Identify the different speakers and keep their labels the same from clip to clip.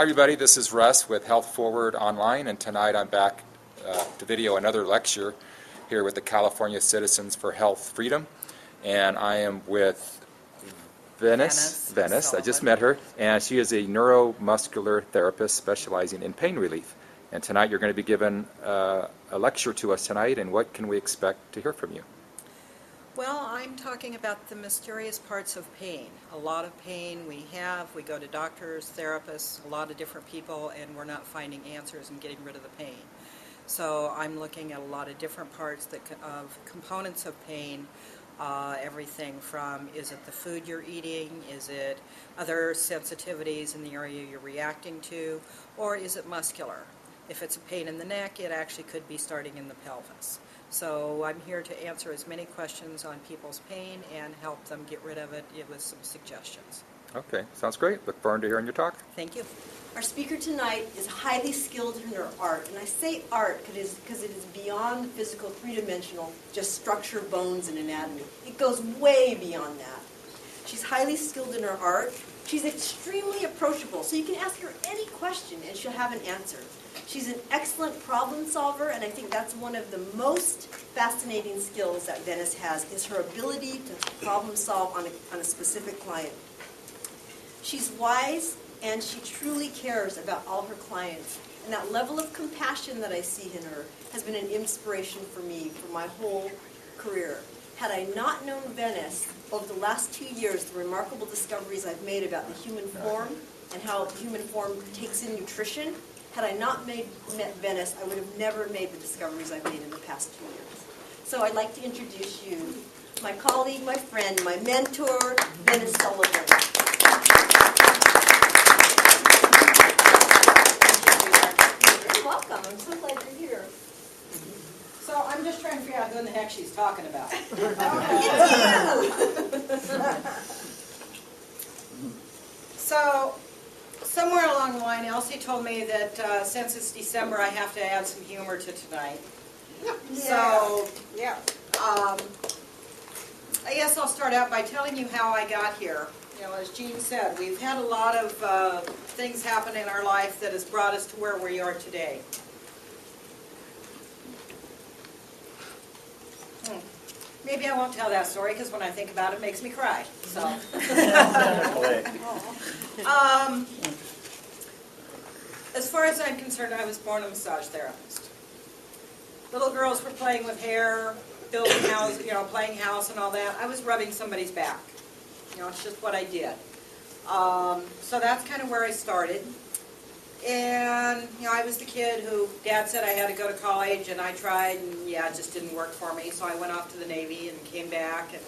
Speaker 1: everybody, this is Russ with Healthforward Online, and tonight I'm back to video another lecture here with the California Citizens for Health Freedom, and I am with Venice. I just met her, and she is a nuro-muscular therapist specializing in pain relief. And tonight you're going to be given a lecture to us tonight, and what can we expect to hear from you?
Speaker 2: Well, I'm talking about the mysterious parts of pain. A lot of pain we go to doctors, therapists, a lot of different people, and we're not finding answers and getting rid of the pain. So I'm looking at a lot of different parts of components of pain, everything from, is it the food you're eating, is it other sensitivities in the area you're reacting to, or is it muscular? If it's a pain in the neck, it actually could be starting in the pelvis. So I'm here to answer as many questions on people's pain and help them get rid of it with some suggestions.
Speaker 1: Okay, sounds great. Look forward to hearing your talk.
Speaker 2: Thank you.
Speaker 3: Our speaker tonight is highly skilled in her art, and I say art because it is beyond the physical, three-dimensional, just structure, bones, and anatomy. It goes way beyond that. She's highly skilled in her art. She's extremely approachable, so you can ask her any question and she'll have an answer. She's an excellent problem solver, and I think that's one of the most fascinating skills that Venice has, is her ability to problem solve on a specific client. She's wise, and she truly cares about all her clients. And that level of compassion that I see in her has been an inspiration for me for my whole career. Had I not known Venice over the last 2 years, the remarkable discoveries I've made about the human form and how the human form takes in nutrition, had I not met Venice, I would have never made the discoveries I've made in the past 2 years. So I'd like to introduce you, my colleague, my friend, my mentor, VeniceSullivan. You're welcome. I'm so glad you're here.
Speaker 2: So I'm just trying to figure out who in the heck she's talking about. So somewhere along the line, Elsie told me that since it's December, I have to add some humor to tonight.
Speaker 3: Yeah.
Speaker 2: So, yeah. I guess I'll start out by telling you how I got here. You know, as Jean said, we've had a lot of things happen in our life that has brought us to where we are today. Maybe I won't tell that story because when I think about it, it makes me cry. So, as far as I'm concerned, I was born a massage therapist. Little girls were playing with hair, building house, playing house and all that. I was rubbing somebody's back. It's just what I did. So that's kind of where I started. And, I was the kid who Dad said I had to go to college, and I tried, and it just didn't work for me. So I went off to the Navy and came back. And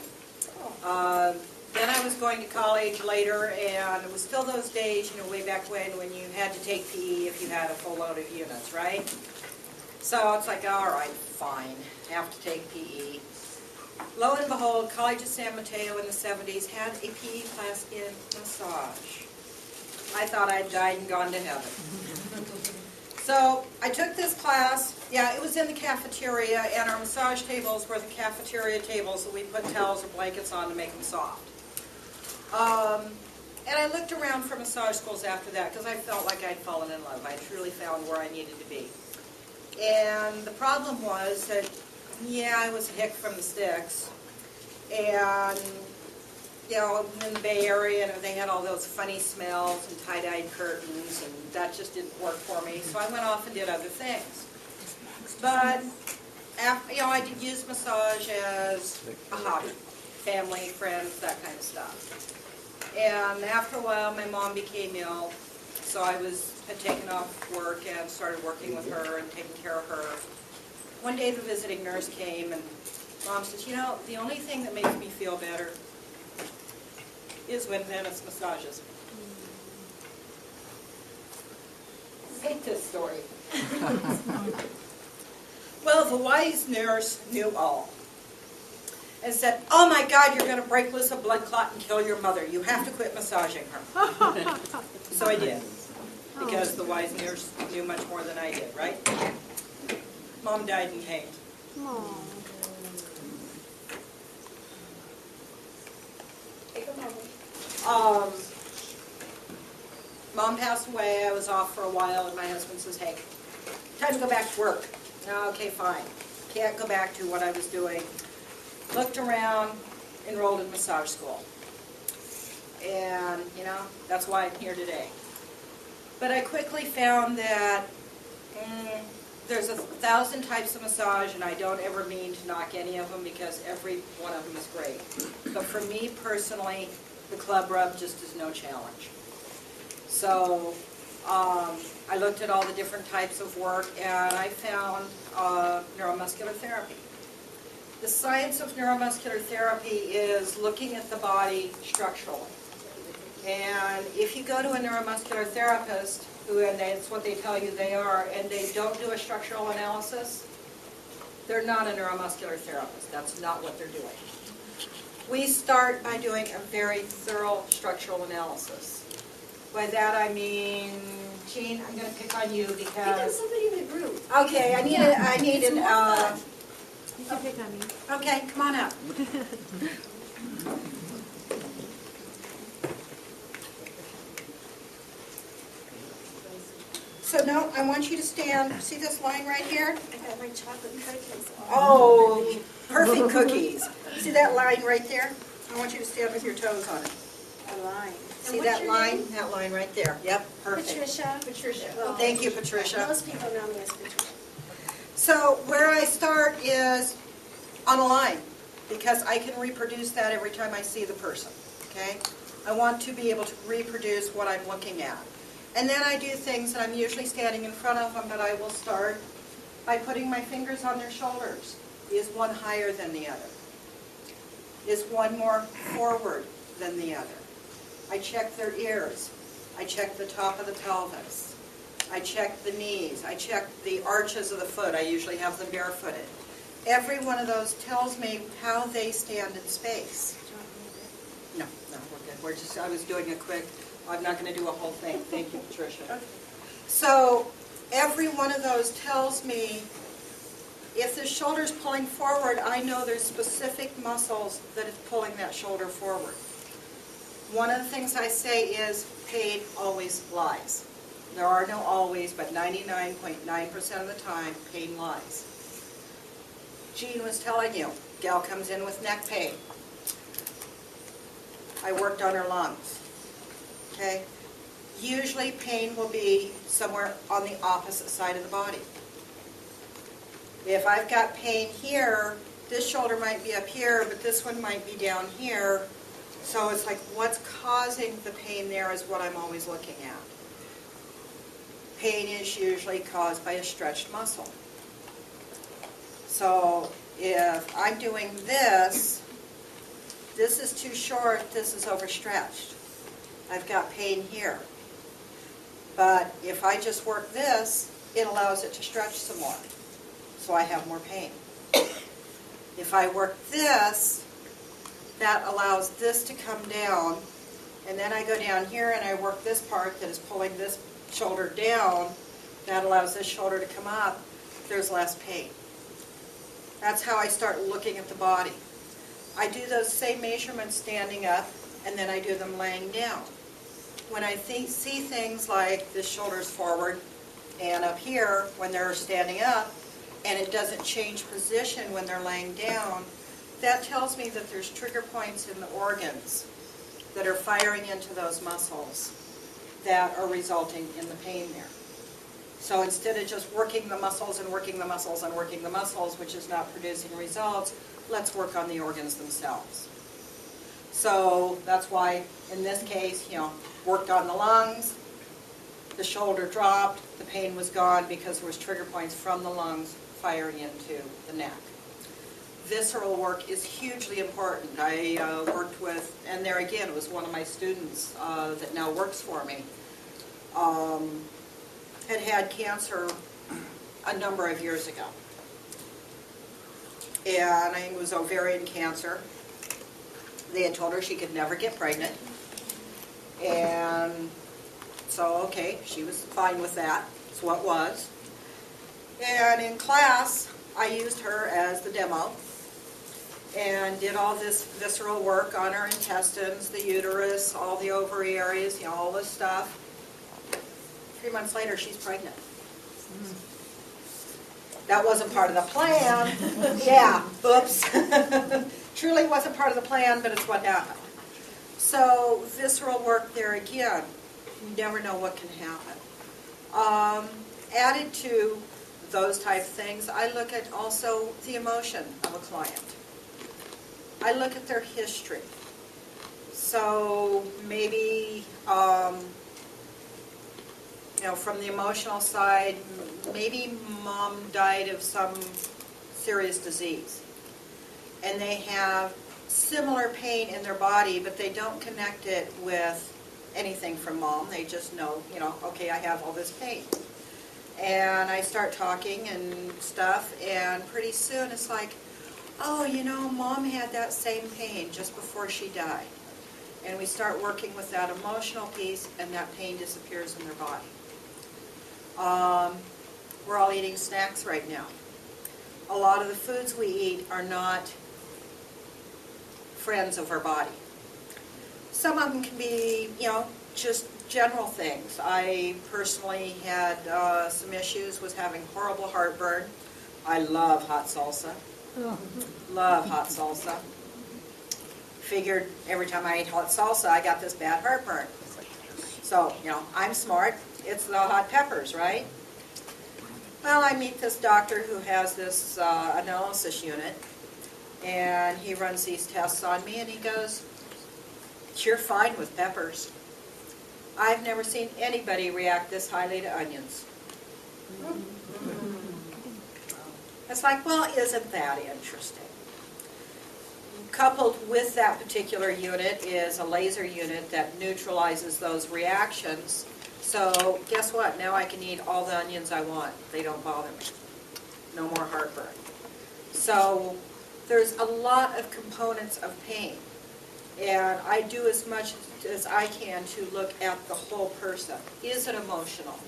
Speaker 2: then I was going to college later, and it was still those days, way back when you had to take PE if you had a full load of units, right? So it's like, all right, fine, I have to take PE. Lo and behold, College of San Mateo in the 70s had a PE class in massage. I thought I'd died and gone to heaven. So I took this class. It was in the cafeteria, and our massage tables were the cafeteria tables that we put towels or blankets on to make them soft. And I looked around for massage schools after that because I felt like I'd fallen in love. I truly found where I needed to be. And the problem was that, I was a hick from the sticks. And, in the Bay Area, they had all those funny smells and tie-dyed curtains, and that just didn't work for me. So I went off and did other things. But, I did use massage as a hobby. Family, friends, that kind of stuff. And after a while, my mom became ill, so I had taken off work and started working with her and taking care of her. One day the visiting nurse came, and Mom says, the only thing that makes me feel better is when Venice massages. I hate this story. Well, the wise nurse knew all and said, oh my God, you're going to break loose a blood clot and kill your mother. You have to quit massaging her. So I did, because the wise nurse knew much more than I did, right? Mom died in pain. Take a moment. Mom passed away, I was off for a while, and my husband says, hey, time to go back to work. No, okay, fine. Can't go back to what I was doing. Looked around, enrolled in massage school. And, you know, that's why I'm here today. But I quickly found that there's 1,000 types of massage, and I don't ever mean to knock any of them because every one of them is great. But for me personally, the club rub just is no challenge. So I looked at all the different types of work, and I found neuromuscular therapy. The science of neuromuscular therapy is looking at the body structurally. And if you go to a neuromuscular therapist, and that's what they tell you they are, and they don't do a structural analysis, they're not a neuromuscular therapist. That's not what they're doing. We start by doing a very thorough structural analysis. By that I mean, Jean, I'm going to pick on you
Speaker 3: I got
Speaker 2: because...
Speaker 3: somebody in the group.
Speaker 2: Okay, I need
Speaker 3: It's
Speaker 2: an...
Speaker 3: more fun.
Speaker 4: You can pick on me.
Speaker 2: Okay, come on up. So now, I want you to stand, see this line right here?
Speaker 3: I got my chocolate cookies.
Speaker 2: Oh, perfect cookies. See that line right there? I want you to stand with your toes on it.
Speaker 3: A line.
Speaker 2: See that line? That line right there. Yep, perfect.
Speaker 3: Patricia.
Speaker 2: Patricia.
Speaker 3: Well,
Speaker 2: Thank you, Patricia.
Speaker 3: Most people know me as Patricia.
Speaker 2: So where I start is on a line, because I can reproduce that every time I see the person, okay? I want to be able to reproduce what I'm looking at. And then I do things that I'm usually standing in front of them, but I will start by putting my fingers on their shoulders. Is one higher than the other? Is one more forward than the other? I check their ears. I check the top of the pelvis. I check the knees. I check the arches of the foot. I usually have them barefooted. Every one of those tells me how they stand in space. No, we're good. We're just, I was doing a quick, I'm not going to do a whole thing. Thank you, Patricia. So every one of those tells me if the shoulder's pulling forward, I know there's specific muscles that is pulling that shoulder forward. One of the things I say is pain always lies. There are no always, but 99.9% of the time, pain lies. Jean was telling you, gal comes in with neck pain. I worked on her lungs. Okay? Usually pain will be somewhere on the opposite side of the body. If I've got pain here, this shoulder might be up here, but this one might be down here. So it's like what's causing the pain there is what I'm always looking at. Pain is usually caused by a stretched muscle. So if I'm doing this is too short, this is overstretched. I've got pain here. But if I just work this, it allows it to stretch some more. So I have more pain. If I work this, that allows this to come down, and then I go down here and I work this part that is pulling this shoulder down, that allows this shoulder to come up, there's less pain. That's how I start looking at the body. I do those same measurements standing up, and then I do them laying down. When I see things like this shoulder's forward, and up here when they're standing up, and it doesn't change position when they're laying down, that tells me that there's trigger points in the organs that are firing into those muscles that are resulting in the pain there. So instead of just working the muscles and working the muscles and working the muscles, which is not producing results, let's work on the organs themselves. So that's why, in this case, worked on the lungs, the shoulder dropped, the pain was gone because there was trigger points from the lungs firing into the neck. Visceral work is hugely important. I worked with, and there again, it was one of my students that now works for me, had cancer a number of years ago. And it was ovarian cancer. They had told her she could never get pregnant. And so, okay, she was fine with that. That's what it was. And in class, I used her as the demo and did all this visceral work on her intestines, the uterus, all the ovary areas, all this stuff. 3 months later, she's pregnant. That wasn't part of the plan. Yeah, oops. Truly wasn't part of the plan, but it's what happened. So visceral work there again. You never know what can happen. Added to those type of things, I look at also the emotion of a client. I look at their history. So maybe, from the emotional side, maybe mom died of some serious disease. And they have similar pain in their body, but they don't connect it with anything from mom. They just know, okay, I have all this pain. And I start talking and stuff, and pretty soon it's like, oh, mom had that same pain just before she died. And we start working with that emotional piece, and that pain disappears in their body. We're all eating snacks right now. A lot of the foods we eat are not friends of our body. Some of them can be, just general things. I personally had some issues with having horrible heartburn. I love hot salsa. Love hot salsa. Figured every time I ate hot salsa, I got this bad heartburn. So, I'm smart. It's the hot peppers, right? Well, I meet this doctor who has this analysis unit, and he runs these tests on me, and he goes, you're fine with peppers. I've never seen anybody react this highly to onions. It's like, well, isn't that interesting? Coupled with that particular unit is a laser unit that neutralizes those reactions. So guess what? Now I can eat all the onions I want. They don't bother me. No more heartburn. So there's a lot of components of pain. And I do as much as I can to look at the whole person. Is it emotional?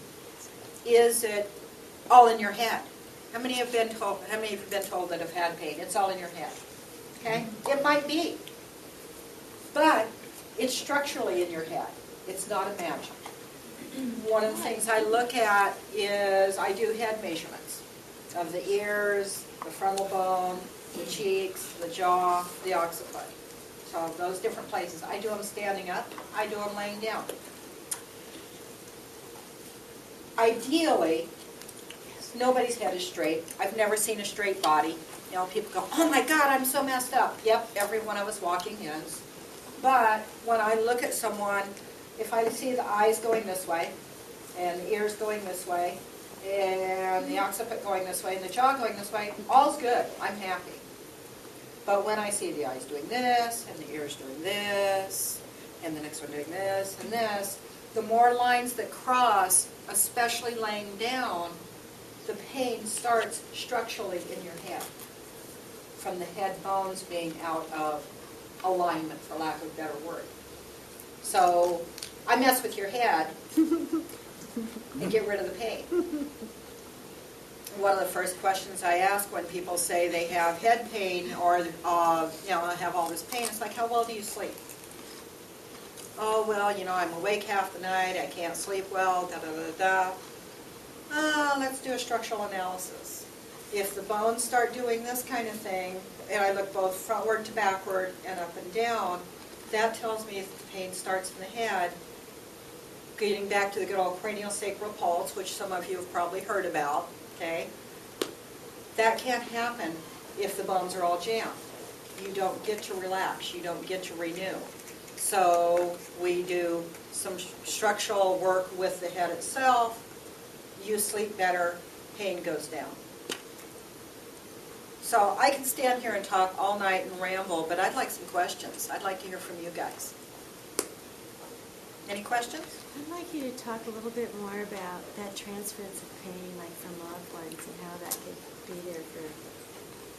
Speaker 2: Is it all in your head? How many have been told that have had pain? It's all in your head. Okay? It might be. But it's structurally in your head. It's not imagined. One of the things I look at is I do head measurements of the ears, the frontal bone, the cheeks, the jaw, the occiput. So those different places. I do them standing up. I do them laying down. Ideally, nobody's head is straight. I've never seen a straight body. People go, oh my God, I'm so messed up. Yep, every one of us walking is. But when I look at someone, if I see the eyes going this way, and the ears going this way, and the occiput going this way, and the jaw going this way, all's good. I'm happy. But when I see the eyes doing this, and the ears doing this, and the next one doing this, and this, the more lines that cross, especially laying down, the pain starts structurally in your head, from the head bones being out of alignment, for lack of a better word. So I mess with your head and get rid of the pain. One of the first questions I ask when people say they have head pain or have all this pain, it's like, how well do you sleep? Oh, well, I'm awake half the night, I can't sleep well, da-da-da-da. Let's do a structural analysis. If the bones start doing this kind of thing, and I look both frontward to backward and up and down, that tells me if the pain starts in the head, getting back to the good old cranial sacral pulse, which some of you have probably heard about, okay? That can't happen if the bones are all jammed. You don't get to relax. You don't get to renew. So we do some structural work with the head itself. You sleep better, pain goes down. So I can stand here and talk all night and ramble, but I'd like some questions. I'd like to hear from you guys. Any questions?
Speaker 4: I'd like you to talk a little bit more about that transference of pain, like from loved ones, and how that could be there for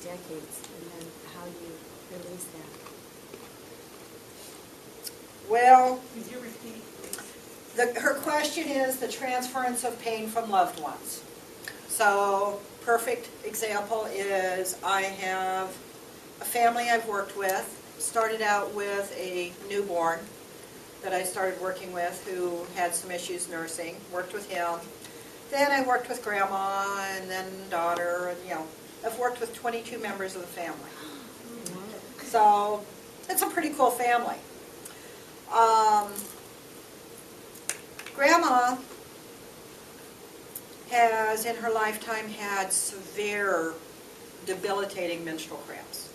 Speaker 4: decades, and then how you release that.
Speaker 2: Well,
Speaker 5: Could you repeat, please?
Speaker 2: her question is the transference of pain from loved ones. So, perfect example is I have a family I've worked with, started out with a newborn, that I started working with who had some issues nursing, worked with him. Then I worked with grandma and then daughter, and I've worked with 22 members of the family. So it's a pretty cool family. Grandma has in her lifetime had severe debilitating menstrual cramps.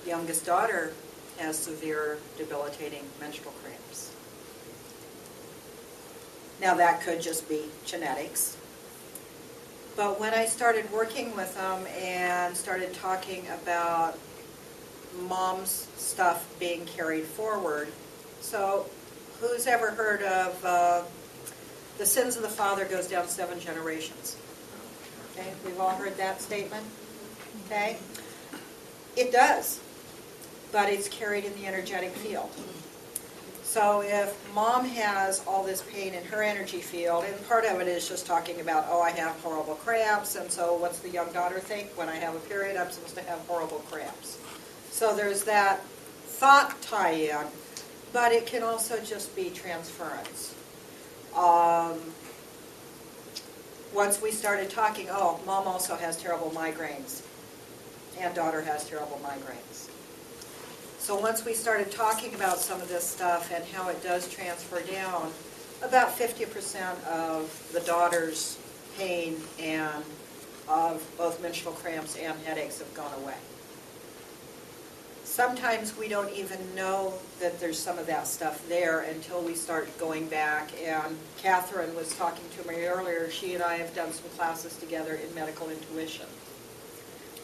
Speaker 2: Youngest daughter has severe debilitating menstrual cramps. Now that could just be genetics. But when I started working with them and started talking about mom's stuff being carried forward, so who's ever heard of the sins of the father goes down 7 generations? Okay, we've all heard that statement. Okay, it does, but it's carried in the energetic field. So if mom has all this pain in her energy field, and part of it is just talking about, oh, I have horrible cramps, and so what's the young daughter think? When I have a period, I'm supposed to have horrible cramps. So there's that thought tie-in, but it can also just be transference. Once we started talking, oh, mom also has terrible migraines, and daughter has terrible migraines. So once we started talking about some of this stuff and how it does transfer down, about 50% of the daughter's pain and of both menstrual cramps and headaches have gone away. Sometimes we don't even know that there's some of that stuff there until we start going back. And Catherine was talking to me earlier. She and I have done some classes together in medical intuition.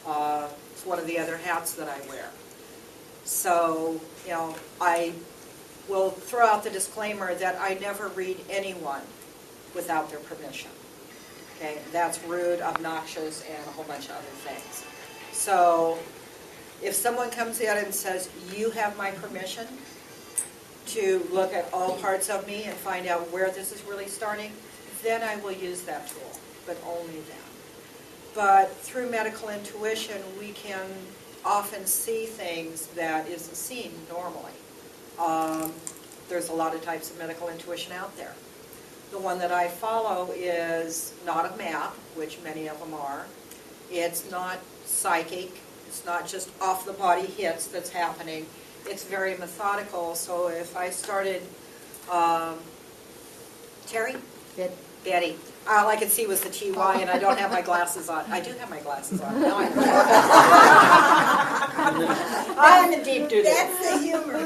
Speaker 2: It's one of the other hats that I wear. So, I will throw out the disclaimer that I never read anyone without their permission. Okay, that's rude, obnoxious, and a whole bunch of other things. So, if someone comes in and says, you have my permission to look at all parts of me and find out where this is really starting, then I will use that tool, but only then. But through medical intuition, we can often see things that isn't seen normally. There's a lot of types of medical intuition out there. The one that I follow is not a map, which many of them are. It's not psychic. It's not just off-the-body hits that's happening. It's very methodical. So if I started, Terry? Betty. All I could see was the TY, and I don't have my glasses on. I do have my glasses on. Now I'm in deep doo-doo.
Speaker 3: That's the humor.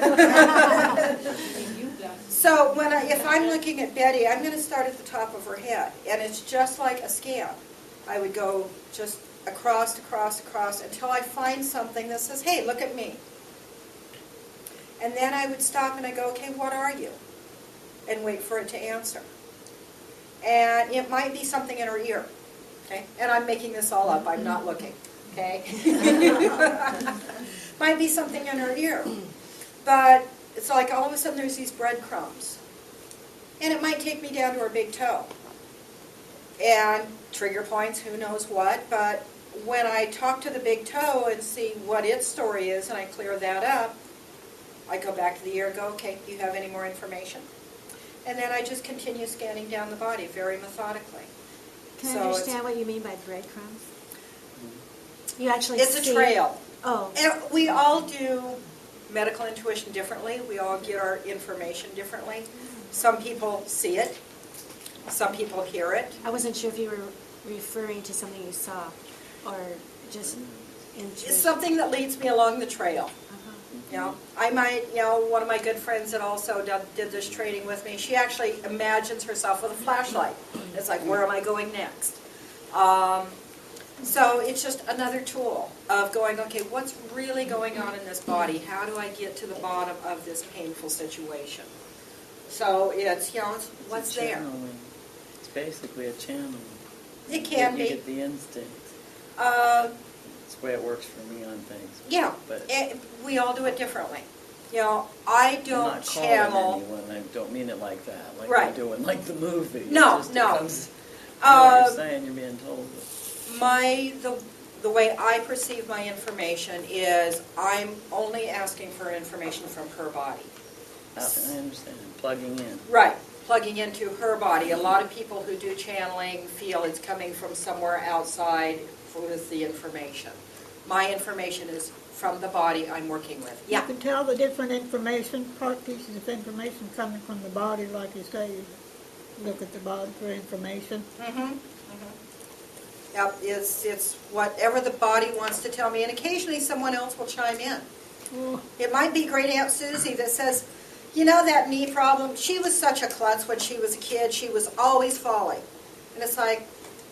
Speaker 2: So if I'm looking at Betty, I'm going to start at the top of her head, and it's just like a scan. I would go just across until I find something that says, hey, look at me. And then I would stop and I go, okay, what are you? And wait for it to answer. And it might be something in her ear, okay? And I'm making this all up. I'm not looking, okay? Might be something in her ear. But it's like all of a sudden there's these breadcrumbs. And it might take me down to her big toe. And trigger points, who knows what. But when I talk to the big toe and see what its story is and I clear that up, I go back to the ear and go, okay, do you have any more information? And then I just continue scanning down the body very methodically.
Speaker 4: Can I understand what you mean by breadcrumbs? You actually
Speaker 2: It's a trail.
Speaker 4: Oh.
Speaker 2: And we all do medical intuition differently. We all get our information differently. Some people see it. Some people hear it.
Speaker 4: I wasn't sure if you were referring to something you saw or just intuition.
Speaker 2: It's something that leads me along the trail. I might, one of my good friends that also did this training with me, she actually imagines herself with a flashlight. It's like, where am I going next? So it's just another tool of going, okay, what's really going on in this body? How do I get to the bottom of this painful situation? So it's, it's what's there.
Speaker 5: It's basically a channeling.
Speaker 2: It can
Speaker 5: You
Speaker 2: be.
Speaker 5: get the instinct. It's the way it works for me on things.
Speaker 2: Yeah,
Speaker 5: But
Speaker 2: we all do it differently. I
Speaker 5: I'm
Speaker 2: don't
Speaker 5: not
Speaker 2: channel.
Speaker 5: calling anyone. I don't mean it like that. Like
Speaker 2: Right.
Speaker 5: you're doing like the movie.
Speaker 2: No,
Speaker 5: It just
Speaker 2: no.
Speaker 5: becomes, you know what you're saying, you're being told.
Speaker 2: the way I perceive my information is I'm only asking for information from her body.
Speaker 5: I understand, plugging in.
Speaker 2: Right, plugging into her body. A lot of people who do channeling feel it's coming from somewhere outside with the information. My information is from the body I'm working with.
Speaker 6: You can tell the different information, pieces of information coming from the body, like you say. You look at the body for information.
Speaker 2: Yep, it's whatever the body wants to tell me, and occasionally someone else will chime in.
Speaker 6: Oh,
Speaker 2: It might be Great Aunt Susie that says, you know that knee problem? She was such a klutz when she was a kid. She was always falling. And it's like,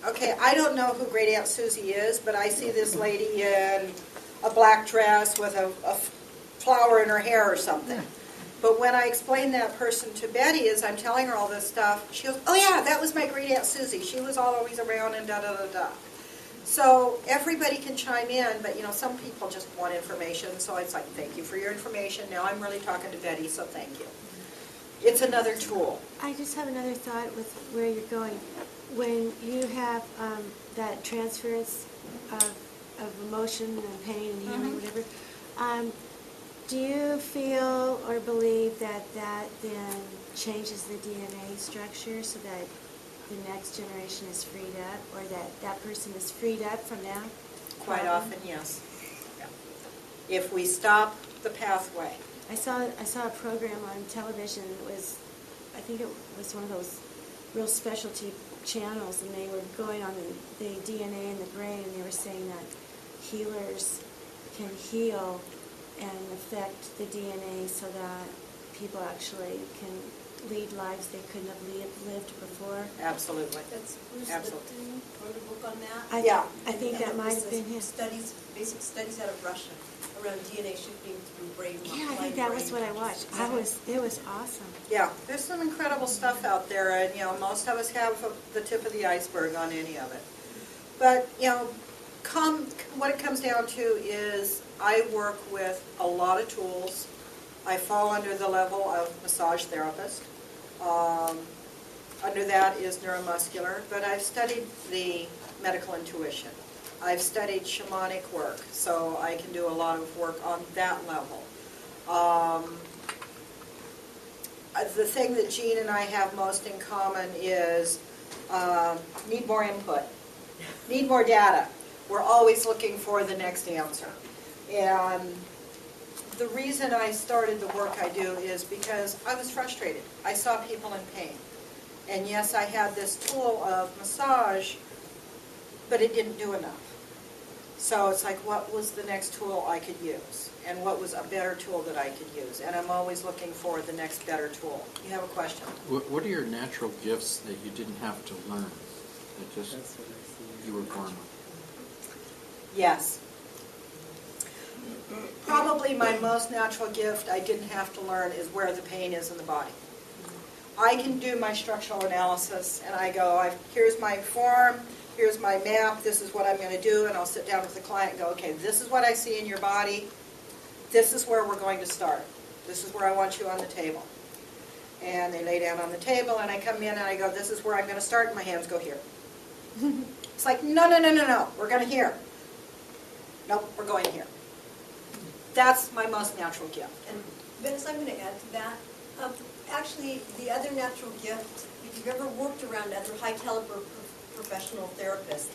Speaker 2: okay, I don't know who Great Aunt Susie is, but I see this lady in a black dress with a flower in her hair or something. But when I explain that person to Betty as I'm telling her all this stuff, she goes, oh yeah, that was my Great Aunt Susie. She was always around and da-da-da-da. So everybody can chime in, but some people just want information. So it's like, thank you for your information. Now I'm really talking to Betty, so thank you. It's another tool.
Speaker 4: I just have another thought with where you're going. When you have that transference of emotion and pain and healing, whatever, do you feel or believe that then changes the DNA structure so that the next generation is freed up, or that person is freed up from that?
Speaker 2: Quite often, yes. Yeah. If we stop the pathway.
Speaker 4: I saw a program on television that was, I think it was one of those real specialty channels, and they were going on the DNA in the brain, and they were saying that healers can heal and affect the DNA so that people actually can lead lives they couldn't have lived before.
Speaker 2: Absolutely.
Speaker 3: That's Bruce
Speaker 2: Absolutely.
Speaker 3: Lipton wrote a book on that.
Speaker 4: I think that might have been his.
Speaker 3: Basic studies out of Russia around DNA shifting through brain.
Speaker 4: Yeah, I think that was what I watched. It was awesome.
Speaker 2: Yeah, there's some incredible stuff out there, and most of us have the tip of the iceberg on any of it. But what it comes down to is I work with a lot of tools. I fall under the level of massage therapist. Under that is neuromuscular, but I've studied the medical intuition. I've studied shamanic work, so I can do a lot of work on that level. The thing that Jean and I have most in common is need more input, need more data. We're always looking for the next answer. And the reason I started the work I do is because I was frustrated. I saw people in pain. And yes, I had this tool of massage, but it didn't do enough. So it's like, what was the next tool I could use? And what was a better tool that I could use? And I'm always looking for the next better tool. You have a question?
Speaker 7: What are your natural gifts that you didn't have to learn? That just
Speaker 5: That's what I see.
Speaker 7: you were born with?
Speaker 2: Yes. Probably my most natural gift I didn't have to learn is where the pain is in the body. I can do my structural analysis, and I go, here's my form, here's my map, this is what I'm going to do, and I'll sit down with the client and go, okay, this is what I see in your body, this is where we're going to start. This is where I want you on the table. And they lay down on the table, and I come in and I go, this is where I'm going to start, and my hands go here. It's like, no, we're going to here. Nope, we're going here. That's my most natural gift.
Speaker 3: And Venice, I'm going to add to that. Actually, the other natural gift, if you've ever worked around other high-caliber professional therapists,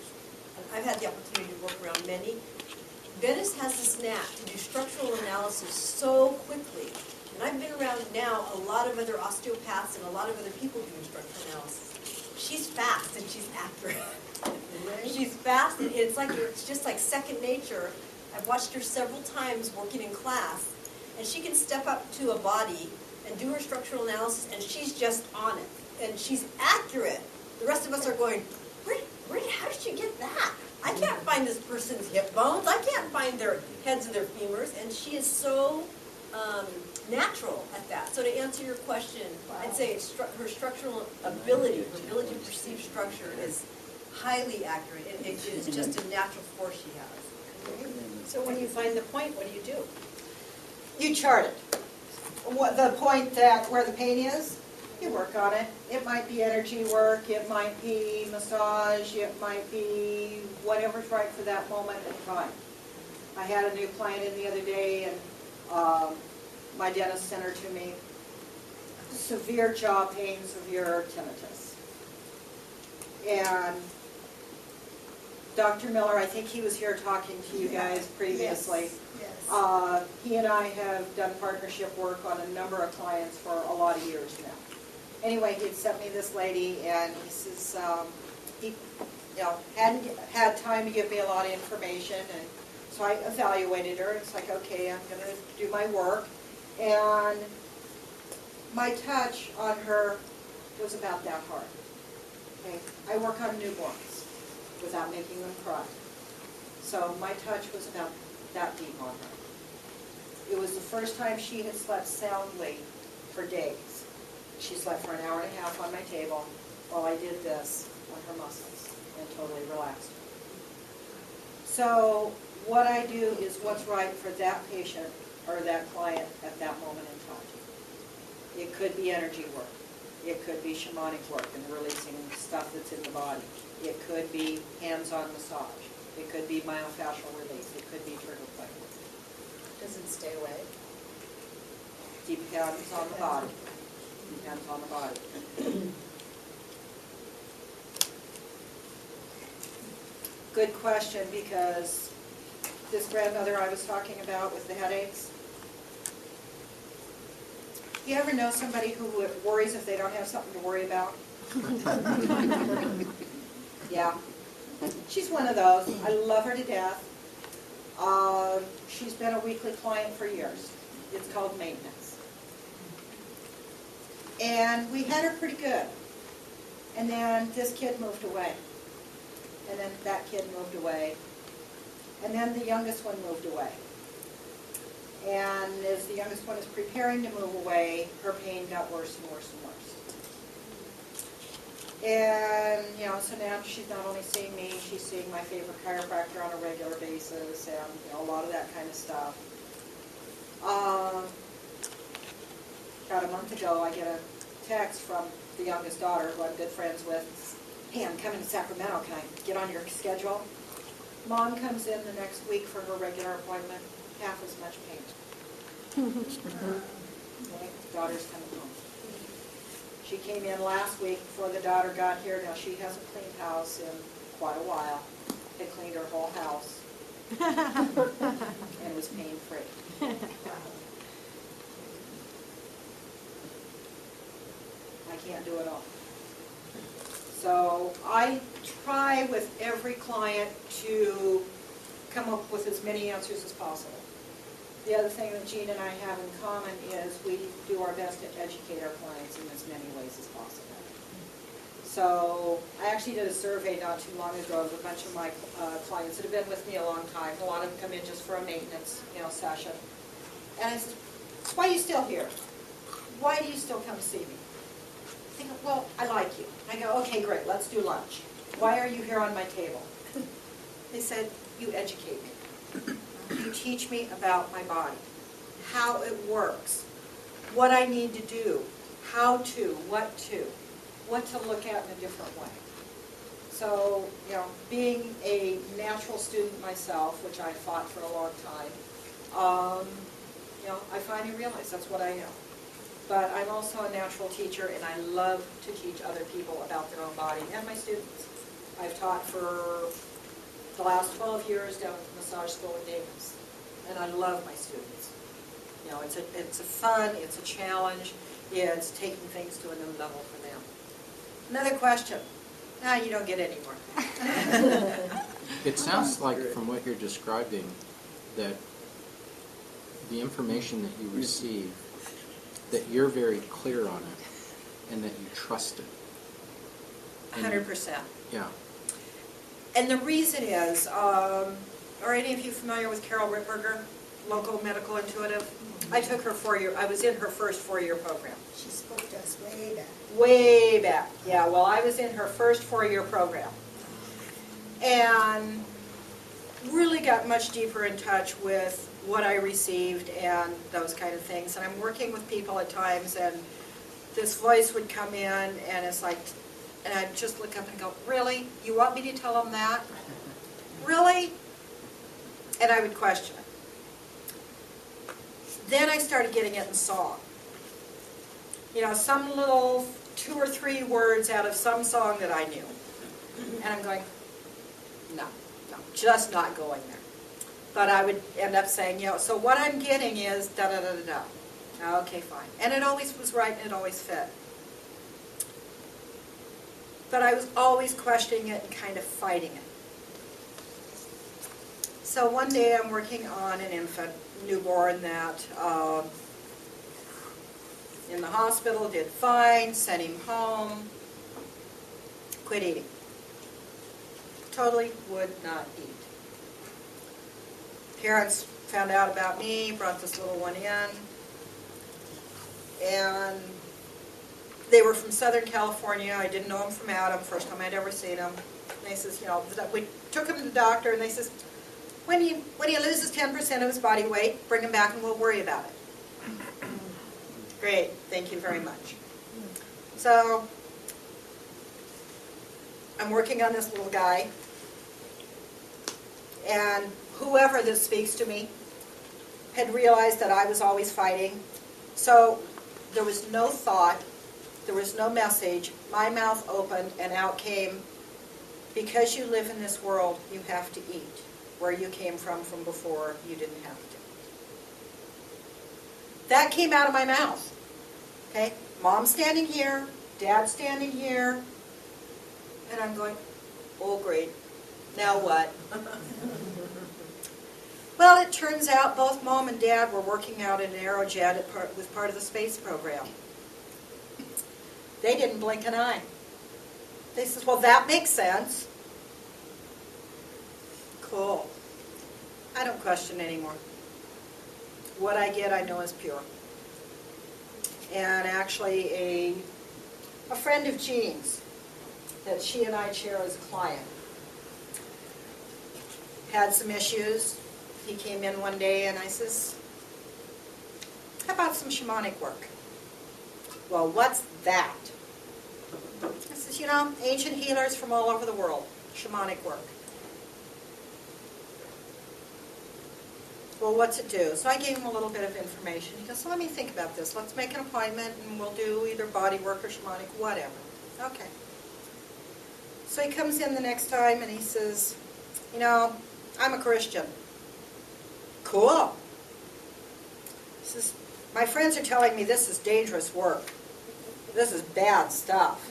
Speaker 3: and I've had the opportunity to work around many, Venice has this knack to do structural analysis so quickly. And I've been around now a lot of other osteopaths and a lot of other people doing structural analysis. She's fast and she's accurate. She's fast, and it's just like second nature. I've watched her several times working in class, and she can step up to a body and do her structural analysis, and she's just on it. And she's accurate. The rest of us are going, how did you get that? I can't find this person's hip bones. I can't find their heads and their femurs. And she is so natural at that. So to answer your question, I'd say her structural ability, her ability to perceive structure is highly accurate. It is just a natural force she has.
Speaker 2: So when you find the point, what do? You chart it. The point where the pain is, You work on it. It might be energy work, it might be massage, it might be whatever's right for that moment in time. I had a new client in the other day, and my dentist sent her to me. Severe jaw pain, severe tinnitus. And Dr. Miller, I think he was here talking to you guys previously.
Speaker 3: Yes.
Speaker 2: He and I have done partnership work on a number of clients for a lot of years now. Anyway, he had sent me this lady, and he says he hadn't had time to give me a lot of information, and so I evaluated her. It's like, okay, I'm going to do my work, and my touch on her was about that hard. Okay, I work on newborns without making them cry, so my touch was about that deep on her. It was the first time she had slept soundly for days. She slept for an hour and a half on my table while I did this on her muscles and totally relaxed her. So what I do is what's right for that patient or that client at that moment in time. It could be energy work. It could be shamanic work and releasing stuff that's in the body. It could be hands-on massage. It could be myofascial release. It could be trigger point.
Speaker 3: Does it stay away?
Speaker 2: Depends on the body. Depends on the body. Good question, because this grandmother I was talking about with the headaches, you ever know somebody who worries if they don't have something to worry about? Yeah. She's one of those. I love her to death. She's been a weekly client for years. It's called maintenance. And we had her pretty good. And then this kid moved away. And then that kid moved away. And then the youngest one moved away. And as the youngest one is preparing to move away, her pain got worse and worse and worse. And, so now she's not only seeing me, she's seeing my favorite chiropractor on a regular basis, and, a lot of that kind of stuff. About a month ago, I get a text from the youngest daughter, who I'm good friends with. Hey, I'm coming to Sacramento. Can I get on your schedule? Mom comes in the next week for her regular appointment, half as much pain. Okay, daughter's coming home. She came in last week before the daughter got here. Now, she hasn't cleaned house in quite a while. Had cleaned her whole house and was pain-free. I can't do it all. So I try with every client to come up with as many answers as possible. The other thing that Jean and I have in common is we do our best to educate our clients in as many ways as possible. So I actually did a survey not too long ago of a bunch of my clients that have been with me a long time. A lot of them come in just for a maintenance, session. And I said, why are you still here? Why do you still come see me? They go, well, I like you. I go, okay, great, let's do lunch. Why are you here on my table? They said, you educate me. You teach me about my body, how it works, what I need to do, how to, what to look at in a different way. So, being a natural student myself, which I fought for a long time, I finally realized that's what I am. But I'm also a natural teacher, and I love to teach other people about their own body and my students. I've taught for the last 12 years down at the massage school in Davis, and I love my students. It's a fun, it's a challenge, it's taking things to a new level for them. Another question. You don't get any more.
Speaker 7: It sounds like, from what you're describing, that the information that you receive, that you're very clear on it, and that you trust it.
Speaker 2: 100%.
Speaker 7: Yeah.
Speaker 2: And the reason is, are any of you familiar with Carol Rittberger, local medical intuitive? I took her 4-year, I was in her first 4-year program.
Speaker 3: She spoke to us way back.
Speaker 2: Way back, yeah, well, I was in her first 4-year program. And really got much deeper in touch with what I received and those kind of things. And I'm working with people at times, and this voice would come in, and it's like, and I'd just look up and go, really? You want me to tell them that? Really? And I would question it. Then I started getting it in song. You know, some little 2 or 3 words out of some song that I knew. And I'm going, no, just not going there. But I would end up saying, you know, so what I'm getting is da-da-da-da-da. Okay, fine. And it always was right and it always fit. But I was always questioning it and kind of fighting it. So one day I'm working on an infant, newborn, that in the hospital did fine, sent him home, quit eating. Totally would not eat. Parents found out about me, brought this little one in, and they were from Southern California. I didn't know him from Adam, first time I'd ever seen him. And they says, you know, we took him to the doctor, and they says, when he loses 10% of his body weight, bring him back and we'll worry about it. Great, thank you very much. So I'm working on this little guy, and whoever that speaks to me had realized that I was always fighting. So there was no thought, there was no message. My mouth opened and out came, because you live in this world, you have to eat. Where you came from before, you didn't have to. That came out of my mouth. Okay? Mom standing here, Dad standing here, and I'm going, oh great, now what? Well, it turns out both Mom and Dad were working out in an Aerojet with part of the space program. They didn't blink an eye. They said, well, that makes sense. Cool. I don't question anymore. What I get, I know is pure. And actually, a friend of Jean's that she and I share as a client had some issues. He came in one day and I says, how about some shamanic work? Well, what's that? I says, you know, ancient healers from all over the world, shamanic work. Well, what's it do? So I gave him a little bit of information. He goes, so let me think about this. Let's make an appointment and we'll do either body work or shamanic, whatever. Okay. So he comes in the next time and he says, you know, I'm a Christian. Cool. He says, my friends are telling me this is dangerous work. This is bad stuff.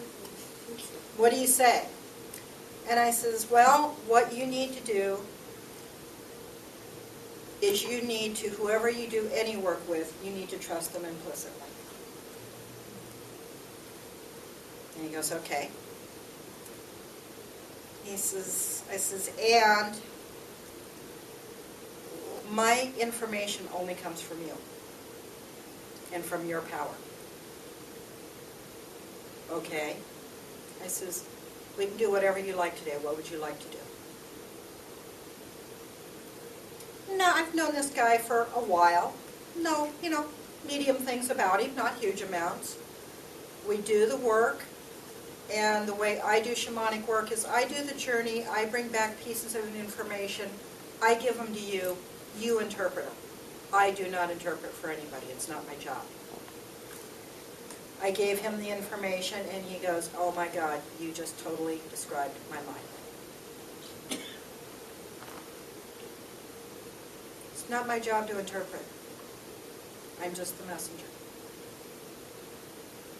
Speaker 2: What do you say? And I says, well, what you need to do is you need to, whoever you do any work with, you need to trust them implicitly. And he goes, okay. He says, I says, and my information only comes from you and from your power. Okay. I says, we can do whatever you like today. What would you like to do? No, I've known this guy for a while. No, you know, medium things about him, not huge amounts. We do the work, and the way I do shamanic work is I do the journey, I bring back pieces of information, I give them to you, you interpret them. I do not interpret for anybody, it's not my job. I gave him the information, and he goes, oh my God, you just totally described my life. It's not my job to interpret. I'm just the messenger.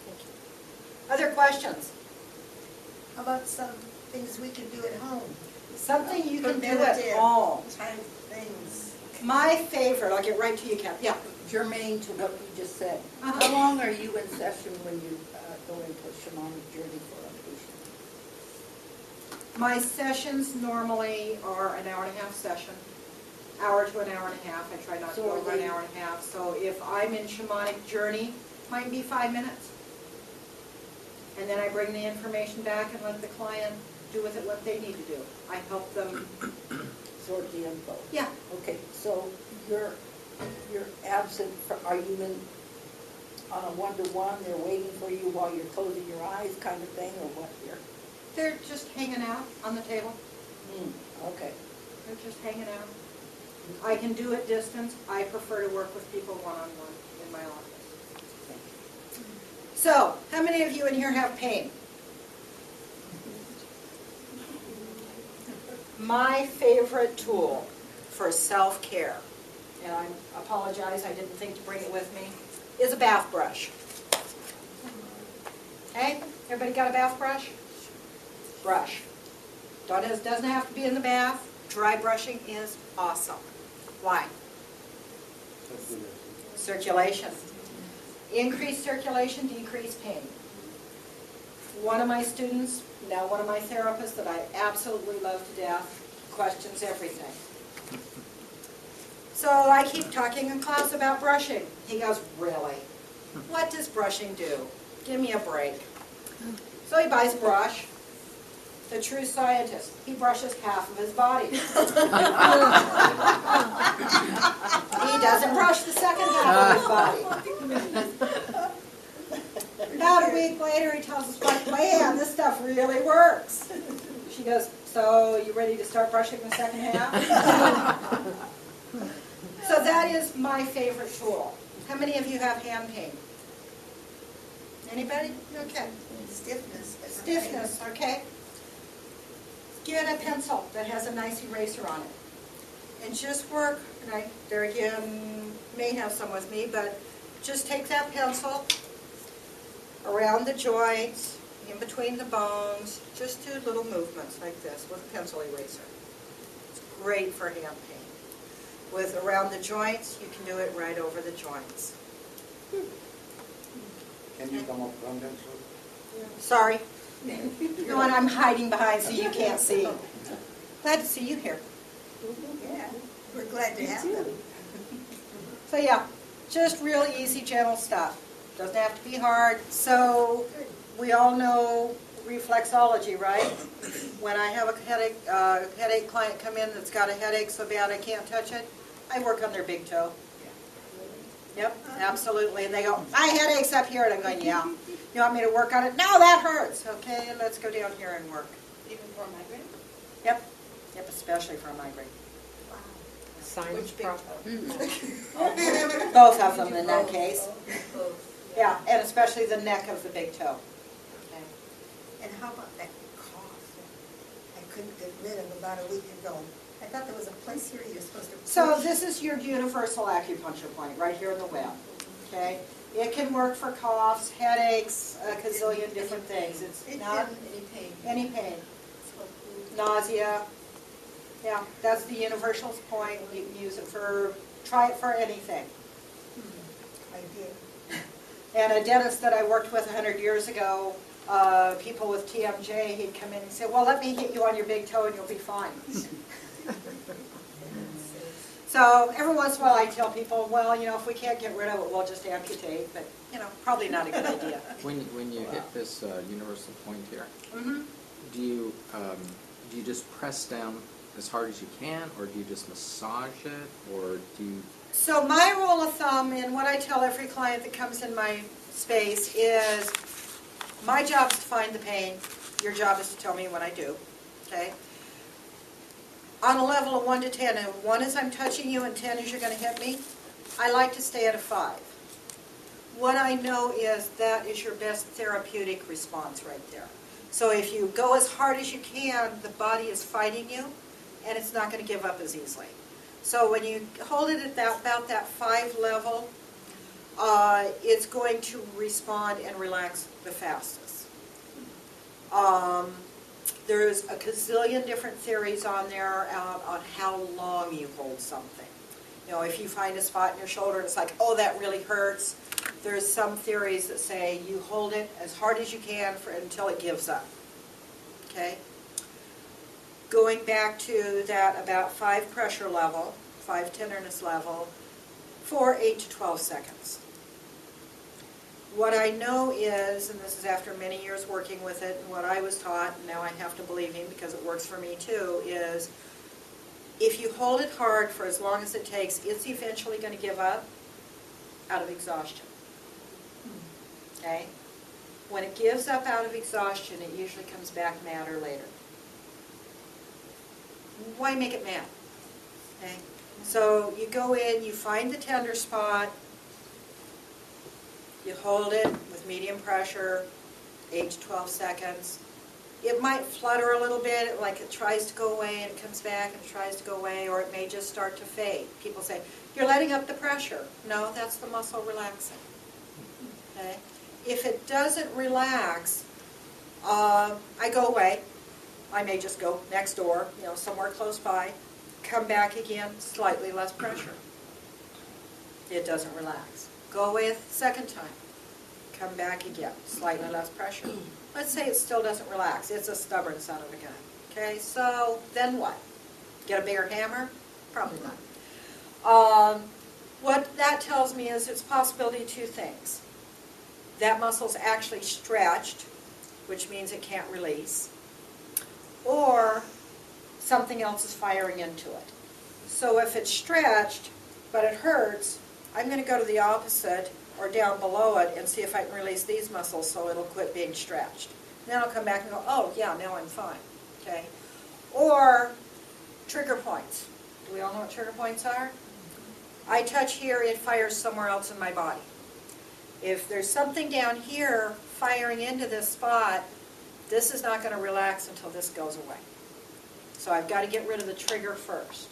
Speaker 2: Thank you. Other questions?
Speaker 8: How about some things we can do at home?
Speaker 2: Something you can do at
Speaker 8: Preventative
Speaker 2: home.
Speaker 8: type things.
Speaker 2: My favorite, I'll get right to you, Cap. Yeah.
Speaker 9: Germane to what you just said.
Speaker 2: Uh-huh.
Speaker 9: How long are you in session when you go into a shamanic journey for a patient?
Speaker 2: My sessions normally are an hour-and-a-half session. Hour to an hour and a half. I try not to
Speaker 9: So
Speaker 2: go
Speaker 9: are
Speaker 2: over an
Speaker 9: they-
Speaker 2: hour and a half. So if I'm in shamanic journey, might be 5 minutes. And then I bring the information back and let the client do with it what they need to do. I help them.
Speaker 9: Sort the info.
Speaker 2: Yeah.
Speaker 9: Okay, so you're absent, are you in on a one-to-one, they're waiting for you while you're closing your eyes kind of thing, or what here?
Speaker 2: They're just hanging out on the table.
Speaker 9: Okay.
Speaker 2: They're just hanging out. I can do it distance. I prefer to work with people one-on-one in my office. So, how many of you in here have pain? My favorite tool for self-care, and I apologize, I didn't think to bring it with me, is a bath brush. Okay? Everybody got a bath brush? Brush. Doesn't have to be in the bath. Dry brushing is awesome. Why? Circulation. Increased circulation, decreased pain. One of my students, now one of my therapists that I absolutely love to death, questions everything. So I keep talking in class about brushing. He goes, really? What does brushing do? Give me a break. So he buys a brush. The true scientist, he brushes half of his body. He doesn't brush the second half of his body. About a week later, he tells us, like, man, this stuff really works. She goes, so you ready to start brushing the second half? So that is my favorite tool. How many of you have hand pain? Anybody? Okay.
Speaker 8: Stiffness.
Speaker 2: Stiffness, okay. Get a pencil that has a nice eraser on it. And just work, and there again, may have some with me, but just take that pencil around the joints, in between the bones, just do little movements like this with a pencil eraser. It's great for hand pain. With around the joints, you can do it right over the joints.
Speaker 10: Can you come up from that?
Speaker 2: Sorry. The one I'm hiding behind so you can't see. Glad to see you here.
Speaker 8: Yeah, we're glad to have them.
Speaker 2: So yeah, just real easy, gentle stuff. Doesn't have to be hard. So we all know reflexology, right? When I have a headache client come in that's got a headache so bad I can't touch it, I work on their big toe. Yep, absolutely. And they go, my headache's up here. And I'm going, yeah. You want me to work on it? No, that hurts. Okay, let's go down here and work.
Speaker 3: Even for a migraine?
Speaker 2: Yep. Yep, especially for a migraine.
Speaker 3: Which big
Speaker 2: Both of them in that case. Yeah, and especially the neck of the big toe. Okay.
Speaker 8: And how about that cough that I couldn't get rid of about a week ago? I thought there was a place here you're supposed to...
Speaker 2: So this is your universal acupuncture point right here in the web. Okay? It can work for coughs, headaches, a gazillion different things. It's not
Speaker 3: any pain.
Speaker 2: any pain. Nausea. Yeah, that's the universal point. You can use it for, try it for anything.
Speaker 8: I did.
Speaker 2: And a dentist that I worked with 100 years ago, people with TMJ, he'd come in and say, well, let me hit you on your big toe and you'll be fine. So every once in a while I tell people, well, you know, if we can't get rid of it, we'll just amputate. But, you know, probably not a good idea.
Speaker 7: When you hit this universal point here,
Speaker 2: Mm-hmm.
Speaker 7: do you just press down as hard as you can, or do you just massage it, or do you...
Speaker 2: So my rule of thumb, and what I tell every client that comes in my space is, my job is to find the pain. Your job is to tell me what I do. Okay? On a level of 1 to 10, and 1 is I'm touching you, and 10 is you're going to hit me, I like to stay at a 5. What I know is that is your best therapeutic response right there. So if you go as hard as you can, the body is fighting you, and it's not going to give up as easily. So when you hold it at about that 5 level, it's going to respond and relax the fastest. There's a gazillion different theories on there on how long you hold something. You know, if you find a spot in your shoulder and it's like, oh, that really hurts, there's some theories that say you hold it as hard as you can until it gives up. Okay? Going back to that about 5 pressure level, 5 tenderness level, for 8 to 12 seconds. What I know is, and this is after many years working with it, and what I was taught, and now I have to believe him because it works for me too, is if you hold it hard for as long as it takes, it's eventually going to give up out of exhaustion. okay? When it gives up out of exhaustion, it usually comes back madder later. Why make it mad? Okay? So you go in, you find the tender spot, you hold it with medium pressure, 8 to 12 seconds. It might flutter a little bit, like it tries to go away and it comes back and it tries to go away, or it may just start to fade. People say, you're letting up the pressure. No, that's the muscle relaxing. Okay? If it doesn't relax, I go away. I may just go next door, somewhere close by, come back again, slightly less pressure. It doesn't relax. Go away a second time. Come back again, slightly less pressure. Let's say it still doesn't relax. It's a stubborn son of a gun. Okay, so then what? Get a bigger hammer? Probably not. What that tells me is it's a possibility of two things. That muscle's actually stretched, which means it can't release, or something else is firing into it. So if it's stretched, but it hurts, I'm going to go to the opposite or down below it and see if I can release these muscles so it'll quit being stretched. Then I'll come back and go, oh yeah, now I'm fine. Okay? Or trigger points. Do we all know what trigger points are? I touch here, it fires somewhere else in my body. If there's something down here firing into this spot, this is not going to relax until this goes away. So I've got to get rid of the trigger first.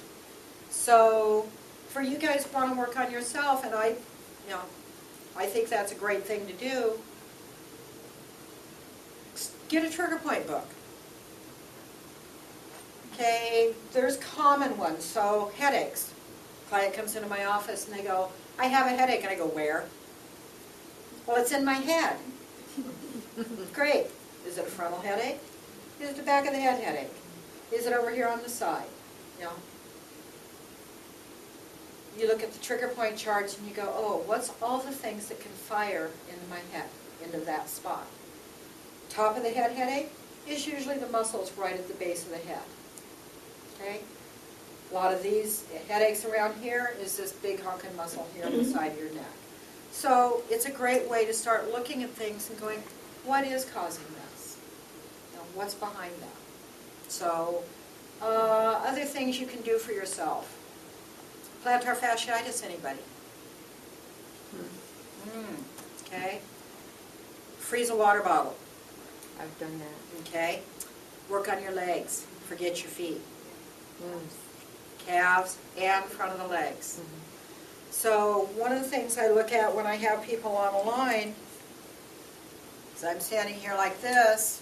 Speaker 2: So for you guys who want to work on yourself, and I think that's a great thing to do, get a trigger point book. Okay, there's common ones. So headaches. Client comes into my office and they go, I have a headache. And I go, where? Well, it's in my head. Great. Is it a frontal headache? Is it the back of the head headache? Is it over here on the side? You look at the trigger point charts and you go, oh, what's all the things that can fire into my head, into that spot? Top of the head headache is usually the muscles right at the base of the head. Okay? A lot of these headaches around here is this big honking muscle here on the side of your neck. So it's a great way to start looking at things and going, what is causing this? What's behind that? So other things you can do for yourself. Plantar fasciitis, anybody? Okay. Freeze a water bottle.
Speaker 3: I've done that.
Speaker 2: Okay. Work on your legs. Forget your feet. Calves and front of the legs. So one of the things I look at when I have people on a line is I'm standing here like this.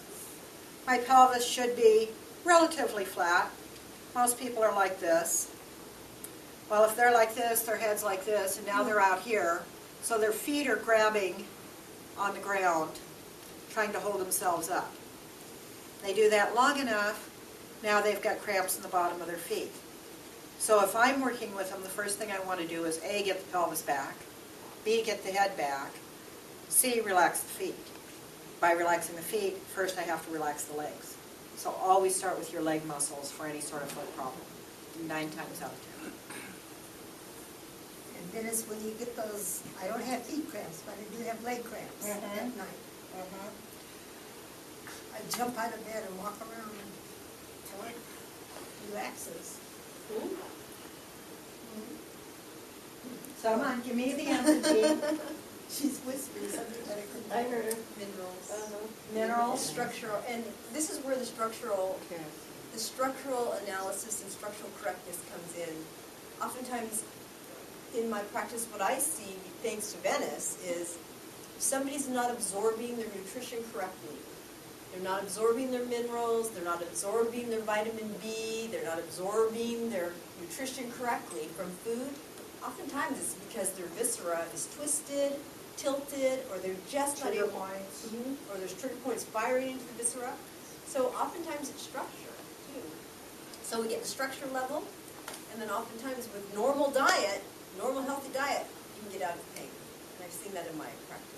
Speaker 2: My pelvis should be relatively flat. Most people are like this. Well, if they're like this, their head's like this, and now they're out here. So their feet are grabbing on the ground, trying to hold themselves up. They do that long enough, now they've got cramps in the bottom of their feet. So if I'm working with them, the first thing I want to do is A, get the pelvis back, B, get the head back, C, relax the feet. By relaxing the feet, first I have to relax the legs. So always start with your leg muscles for any sort of foot problem, 9 times out of 10.
Speaker 8: And Dennis, when you get those, I don't have feet cramps, but I do have leg cramps at night. I jump out of bed and walk around until it relaxes.
Speaker 2: So come on, give me the answer, Jean.
Speaker 8: She's whispering something that I couldn't
Speaker 3: I
Speaker 8: hear.
Speaker 3: heard her.
Speaker 8: Minerals.
Speaker 2: Minerals?
Speaker 3: Structural, and this is where the structural analysis and structural correctness comes in. Oftentimes, in my practice, what I see, thanks to Venice, is somebody's not absorbing their nutrition correctly. They're not absorbing their minerals, they're not absorbing their vitamin B, they're not absorbing their nutrition correctly from food. Oftentimes it's because their viscera is twisted, tilted, or they're just not able, or there's trigger points firing into the viscera. So oftentimes it's structure too. So we get the structure level, and then oftentimes with normal diet, normal healthy diet, you can get out of pain. And I've seen that in my practice.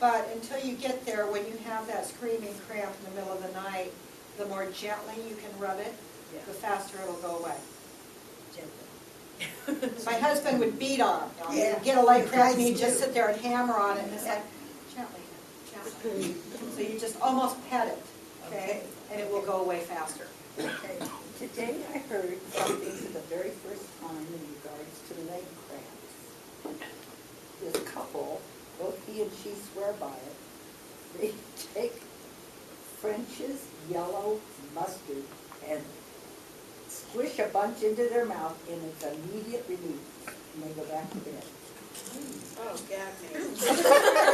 Speaker 2: But until you get there, when you have that screaming cramp in the middle of the night, the more gently you can rub it, the faster it'll go away.
Speaker 3: Gently.
Speaker 2: My husband would beat on him.
Speaker 8: Yeah.
Speaker 2: He'd get a leg cramp and he'd
Speaker 8: Guys
Speaker 2: just
Speaker 8: do.
Speaker 2: sit there and hammer on it, and it's like, gently. So you just almost pet it, okay? And it will go away faster.
Speaker 9: Okay, today I heard something for the very first time in regards to leg cramps. This couple, both he and she swear by it, they take French's yellow mustard and squish a bunch into their mouth and it's immediate relief. And they go back to bed.
Speaker 8: Oh, gag me.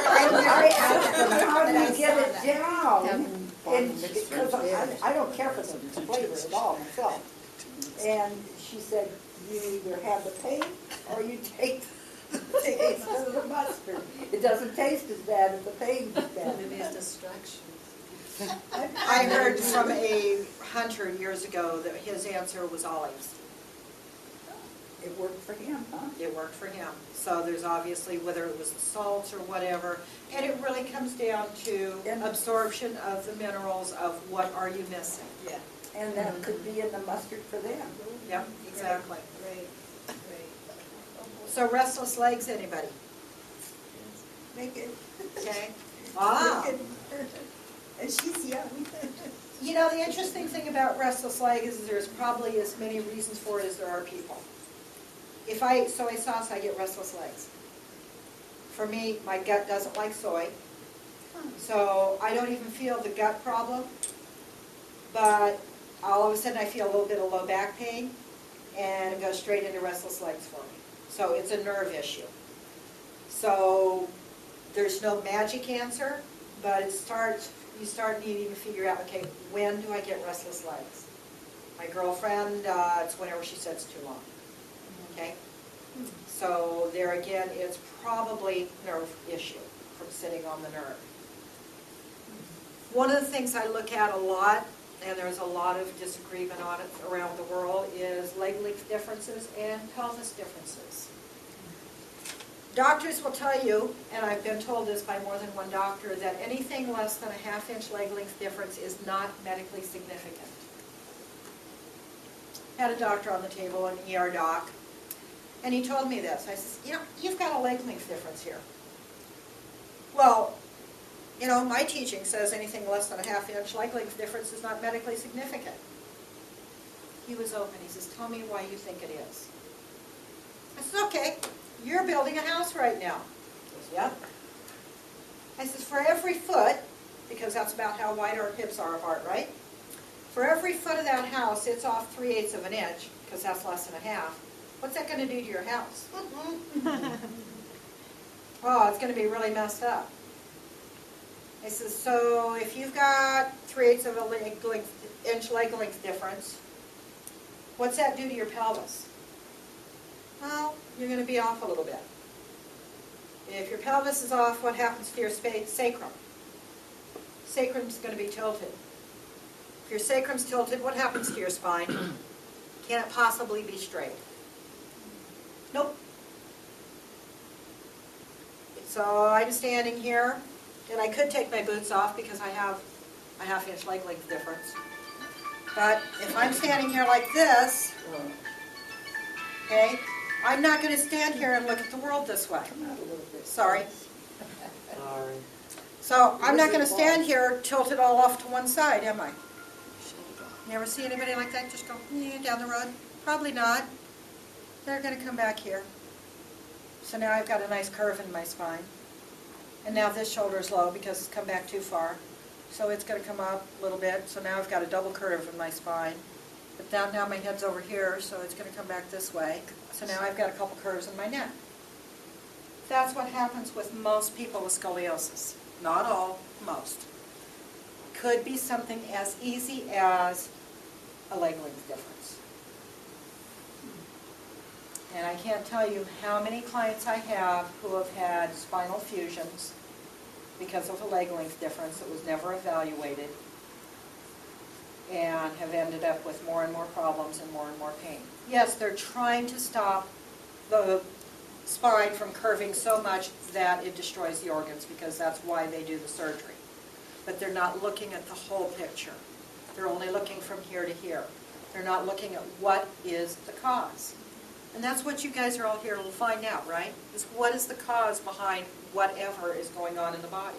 Speaker 9: I asked them, how do you get it down? And because I don't care for the flavor at all myself. And she said, you either have the pain or you take the taste of the mustard. It doesn't taste as bad as the pain is bad.
Speaker 3: Maybe it's distraction.
Speaker 2: I heard from a hunter years ago that his answer was olives.
Speaker 9: It worked for him, huh?
Speaker 2: It worked for him. So there's obviously, whether it was the salts or whatever, and it really comes down to absorption of the minerals of what are you missing.
Speaker 8: Yeah.
Speaker 9: And that could be in the mustard for them.
Speaker 2: Yep, exactly.
Speaker 8: Right, right.
Speaker 2: So restless legs, anybody?
Speaker 8: Make it.
Speaker 2: Okay. Ah.
Speaker 8: Make it. And she's young.
Speaker 2: You know, the interesting thing about restless leg is there's probably as many reasons for it as there are people. If I eat soy sauce, I get restless legs. For me, my gut doesn't like soy, so I don't even feel the gut problem, but all of a sudden I feel a little bit of low back pain, and it goes straight into restless legs for me. So it's a nerve issue. So there's no magic answer, but you start needing to figure out, okay, when do I get restless legs? My girlfriend, it's whenever she sits too long. Okay? So there again, it's probably nerve issue from sitting on the nerve. One of the things I look at a lot, and there's a lot of disagreement on it around the world, is leg length differences and pelvis differences. Doctors will tell you, and I've been told this by more than one doctor, that anything less than a half-inch leg length difference is not medically significant. Had a doctor on the table, an ER doc, and he told me this. I said, you know, you've got a leg length difference here. Well, you know, my teaching says anything less than a half-inch leg length difference is not medically significant. He was open. He says, tell me why you think it is. I said, okay, you're building a house right now. He says, yep. I says, for every foot, because that's about how wide our hips are apart, right? For every foot of that house, it's off 3/8 of an inch, because that's less than a half. What's that going to do to your house? Oh, it's going to be really messed up. I says, so if you've got 3/8 of an inch leg length difference, what's that do to your pelvis? Well, you're going to be off a little bit. If your pelvis is off, what happens to your sacrum? Sacrum's going to be tilted. If your sacrum's tilted, what happens to your spine? Can it possibly be straight? Nope. So I'm standing here, and I could take my boots off because I have a half-inch leg length difference. But if I'm standing here like this, okay, I'm not going to stand here and look at the world this way. Sorry. So I'm not going to stand here tilted all off to one side, am I? You ever see anybody like that just go down the road? Probably not. They're going to come back here. So now I've got a nice curve in my spine. And now this shoulder's low because it's come back too far. So it's going to come up a little bit. So now I've got a double curve in my spine. But now my head's over here, so it's going to come back this way. So now I've got a couple curves in my neck. That's what happens with most people with scoliosis. Not all, most. Could be something as easy as a leg length difference. And I can't tell you how many clients I have who have had spinal fusions because of a leg length difference that was never evaluated and have ended up with more and more problems and more pain. Yes, they're trying to stop the spine from curving so much that it destroys the organs because that's why they do the surgery. But they're not looking at the whole picture. They're only looking from here to here. They're not looking at what is the cause. And that's what you guys are all here to find out, right? Is what is the cause behind whatever is going on in the body.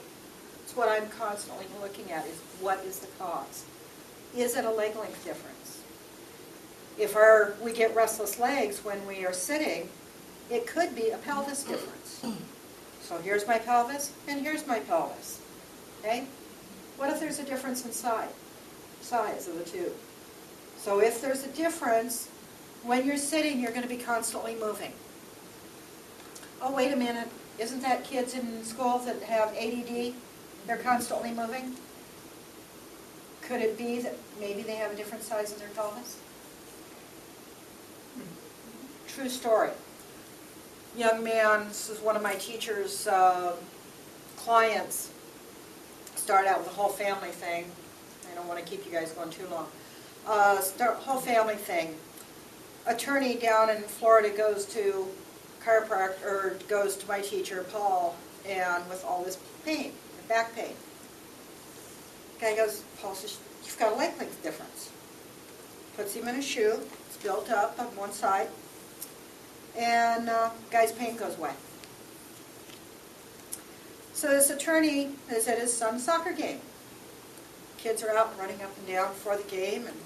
Speaker 2: It's what I'm constantly looking at, is what is the cause? Is it a leg length difference? If we get restless legs when we are sitting, it could be a pelvis difference. So here's my pelvis, and here's my pelvis. Okay? What if there's a difference in size of the two? So if there's a difference, when you're sitting, you're going to be constantly moving. Oh, wait a minute. Isn't that kids in school that have ADD? They're constantly moving? Could it be that maybe they have a different size of their pelvis? True story. Young man, this is one of my teacher's clients, started out with a whole family thing. I don't want to keep you guys going too long. Whole family thing. Attorney down in Florida goes to chiropractor, or goes to my teacher, Paul, and with all this pain, back pain. Guy goes, Paul says, you've got a leg length difference. Puts him in a shoe, it's built up on one side, and guy's pain goes away. So this attorney is at his son's soccer game. Kids are out running up and down before the game, and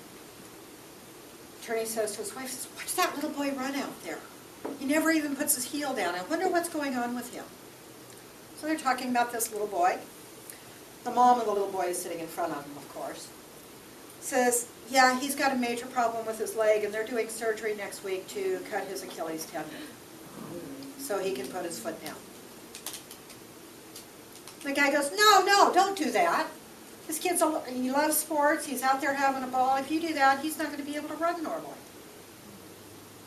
Speaker 2: attorney says to his wife, watch that little boy run out there. He never even puts his heel down. I wonder what's going on with him. So they're talking about this little boy. The mom of the little boy is sitting in front of him, of course. Says, yeah, he's got a major problem with his leg, and they're doing surgery next week to cut his Achilles tendon so he can put his foot down. The guy goes, no, don't do that. This kid's, he loves sports, he's out there having a ball. If you do that, he's not going to be able to run normally.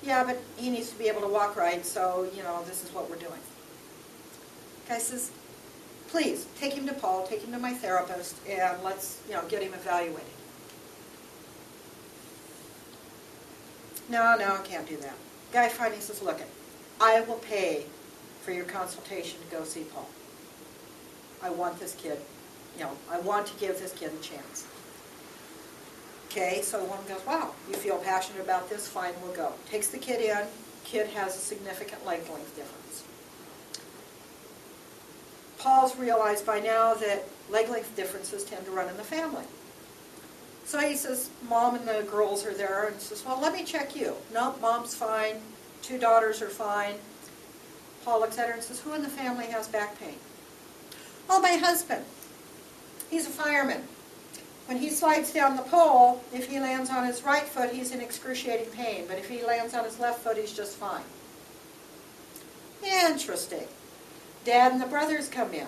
Speaker 2: Yeah, but he needs to be able to walk right, so, this is what we're doing. Guy says, please, take him to Paul, take him to my therapist, and let's, get him evaluated. No, I can't do that. Guy finally says, look, I will pay for your consultation to go see Paul. I want this kid, I want to give this kid a chance. Okay, so the woman goes, wow, you feel passionate about this? Fine, we'll go. Takes the kid in. Kid has a significant leg length difference. Paul's realized by now that leg length differences tend to run in the family. So he says, Mom and the girls are there, and says, well, let me check you. No, Mom's fine. 2 daughters are fine. Paul looks at her and says, who in the family has back pain? Oh, my husband. He's a fireman. When he slides down the pole, if he lands on his right foot, he's in excruciating pain. But if he lands on his left foot, he's just fine. Interesting. Dad and the brothers come in.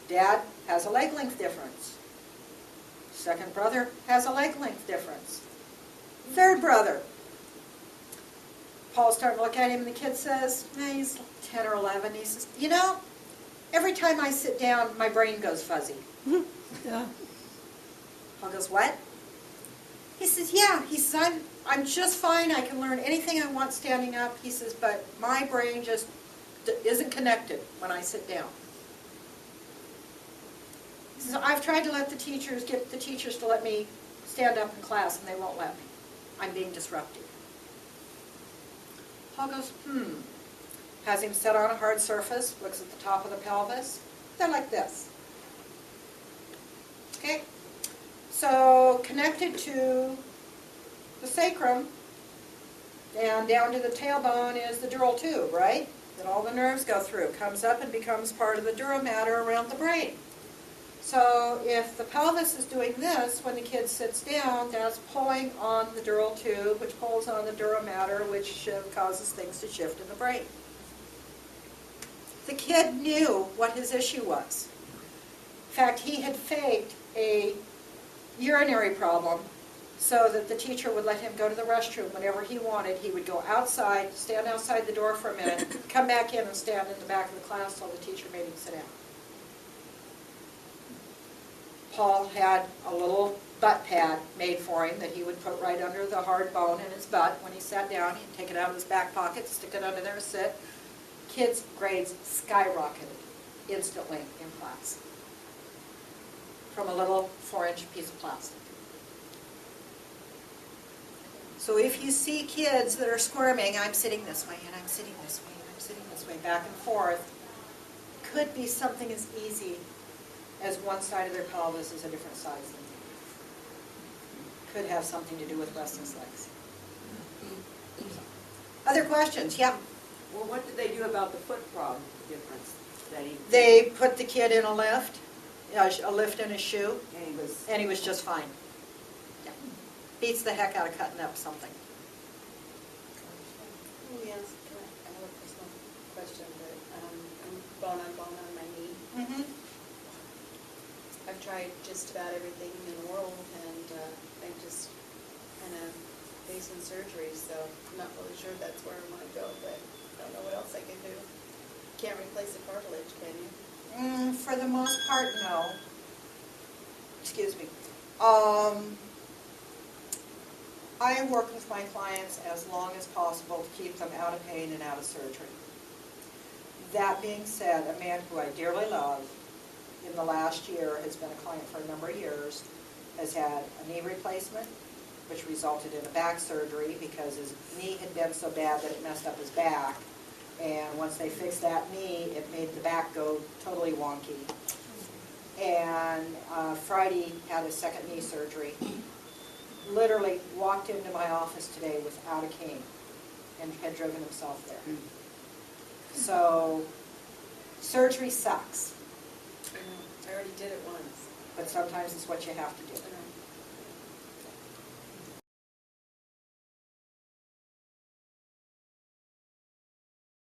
Speaker 2: Dad has a leg length difference. Second brother has a leg length difference. Third brother. Paul's starting to look at him, and the kid says, he's 10 or 11. He says, every time I sit down, my brain goes fuzzy.
Speaker 6: Yeah.
Speaker 2: Paul goes, what? He says, yeah. He says, I'm just fine. I can learn anything I want standing up. He says, but my brain just isn't connected when I sit down. He says, I've tried to get the teachers to let me stand up in class, and they won't let me. I'm being disruptive. Paul goes, Has him sit on a hard surface, looks at the top of the pelvis. They're like this. Okay? So connected to the sacrum and down to the tailbone is the dural tube, right? That all the nerves go through. Comes up and becomes part of the dura mater around the brain. So if the pelvis is doing this, when the kid sits down, that's pulling on the dural tube, which pulls on the dura mater, which causes things to shift in the brain. The kid knew what his issue was. In fact, he had faked a urinary problem so that the teacher would let him go to the restroom whenever he wanted. He would go outside, stand outside the door for a minute, come back in and stand in the back of the class till the teacher made him sit down. Paul had a little butt pad made for him that he would put right under the hard bone in his butt. When he sat down, he'd take it out of his back pocket, stick it under there, sit. Kids' grades skyrocketed instantly in class from a little 4-inch piece of plastic. So if you see kids that are squirming, I'm sitting this way, and I'm sitting this way, and I'm sitting this way, back and forth, could be something as easy as one side of their pelvis is a different size than the other. Could have something to do with restless legs. Other questions? Yeah.
Speaker 11: Well, what did they do about the foot problem difference that he?
Speaker 2: They put the kid in a lift in his shoe,
Speaker 11: And
Speaker 2: and he was just fine. Yeah. Beats the heck out of cutting up something.
Speaker 12: Yes, I have a personal question, but I'm bone on my knee.
Speaker 2: Mm-hmm.
Speaker 12: I've tried just about everything in the world, and I just kind of facing surgery, so I'm not really sure that's where I want to go, but I don't know what else I can do. Can't replace the cartilage, can you?
Speaker 2: For the most part, no. Excuse me. I work with my clients as long as possible to keep them out of pain and out of surgery. That being said, a man who I dearly love in the last year has been a client for a number of years, has had a knee replacement, which resulted in a back surgery because his knee had been so bad that it messed up his back. And once they fixed that knee, it made the back go totally wonky. And Friday had his second knee surgery. Literally walked into my office today without a cane and had driven himself there. So surgery sucks,
Speaker 12: I know. I already did it once.
Speaker 2: but sometimes it's what you have to do.
Speaker 12: I know.